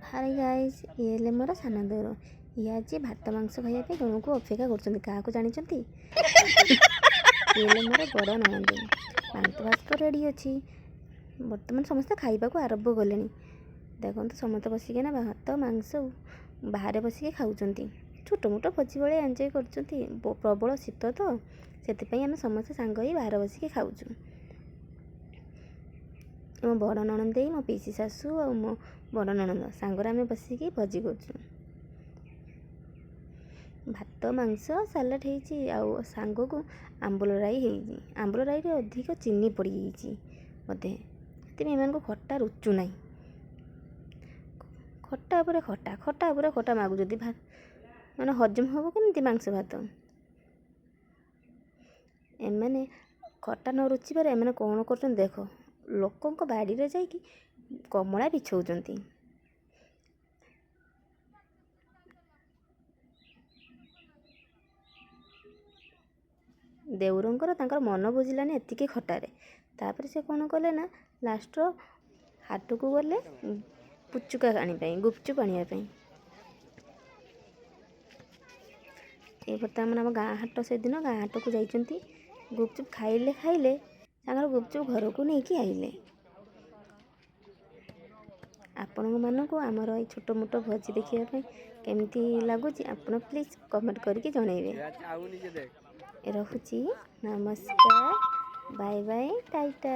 High guys, ଇଏ ହେଲେ ମୋର ସାନ ଦୌର। ଇଏ ଆଜି ଭାତ ମାଂସ ଖାଇବା ପାଇଁ ଜଣକୁ ଅପେକ୍ଷା କରୁଛନ୍ତି। କାହାକୁ ଜାଣିଛନ୍ତି? ଇଏ ହେଲେ ମୋର ବଡ଼ ନଣନ୍ଦେଇ। ମାଂସ ଭାତ ତ ରେଡ଼ି ଅଛି। ବର୍ତ୍ତମାନ ସମସ୍ତେ ଖାଇବାକୁ ଆରମ୍ଭ କଲେଣି। ଦେଖନ୍ତୁ ସମସ୍ତେ ବସିକିନା ଭାତ ମାଂସ ବାହାରେ ବସିକି ଖାଉଛନ୍ତି। ଛୋଟ ମୋଟ ଭୋଜି ଭଳିଆ ଏନ୍ଜୟ କରୁଛନ୍ତି। ପ୍ରବଳ ଶୀତ ତ, ସେଥିପାଇଁ ଆମେ ସମସ୍ତେ ସାଙ୍ଗ ହୋଇ ବାହାରେ ବସିକି ଖାଉଛୁ। ମୋ ବଡ଼ ନଣନ୍ଦେଇ, ମୋ ପିଇସି ଶାଶୁ ଆଉ ମୋ ବଡ଼ ନଣନ୍ଦ ସାଙ୍ଗରେ ଆମେ ବସିକି ଭୋଜି କରୁଛୁ। ଭାତ ମାଂସ ସାଲାଡ଼ ହେଇଛି, ଆଉ ସାଙ୍ଗକୁ ଆମ୍ବୁଲ ରାଇ ହେଇଛି। ଆମ୍ବୁଲ ରାଇରେ ଅଧିକ ଚିନି ପଡ଼ିଯାଇଛି ବୋଧେ, ସେଥିପାଇଁ ଏମାନଙ୍କୁ ଖଟା ରୁଚୁ ନାହିଁ। ଖଟା ଉପରେ ଖଟା, ଖଟା ଉପରେ ଖଟା ମାଗୁଛନ୍ତି। ମାନେ ହଜମ ହେବ କେମିତି ମାଂସ ଭାତ? ଏମାନେ ଖଟା ନ ରୁଚିବାରେ ଏମାନେ କ'ଣ କରୁଛନ୍ତି ଦେଖ, ଲୋକଙ୍କ ବାଡ଼ିରେ ଯାଇକି କମଳା ବିଛଉଛନ୍ତି। ଦେଉରଙ୍କର ତାଙ୍କର ମନ ବୁଝିଲାନି ଏତିକି ଖଟାରେ। ତାପରେ ସେ କ'ଣ କଲେ ନା, ଲାଷ୍ଟର ହାଟକୁ ଗଲେ ପୁଚୁକା ଆଣିବା ପାଇଁ, ଗୁପଚୁପ୍ ଆଣିବା ପାଇଁ। ଏ ବର୍ତ୍ତମାନ ଆମ ଗାଁ ହାଟ, ସେଦିନ ଗାଁ ହାଟକୁ ଯାଇଛନ୍ତି। ଗୁପଚୁପ୍ ଖାଇଲେ ତାଙ୍କର ଗୁପଚୁପ୍ ଘରକୁ ନେଇକି ଆଇଲେ। ଆପଣମାନଙ୍କୁ ଆମର ଏଇ ଛୋଟ ମୋଟ ଭୋଜି ଦେଖିବା ପାଇଁ କେମିତି ଲାଗୁଛି ଆପଣ ପ୍ଲିଜ୍ କମେଣ୍ଟ କରିକି ଜଣାଇବେ। ରହୁଛି, ନମସ୍କାର, ବାଏ ବାଏ, ଟାଟା।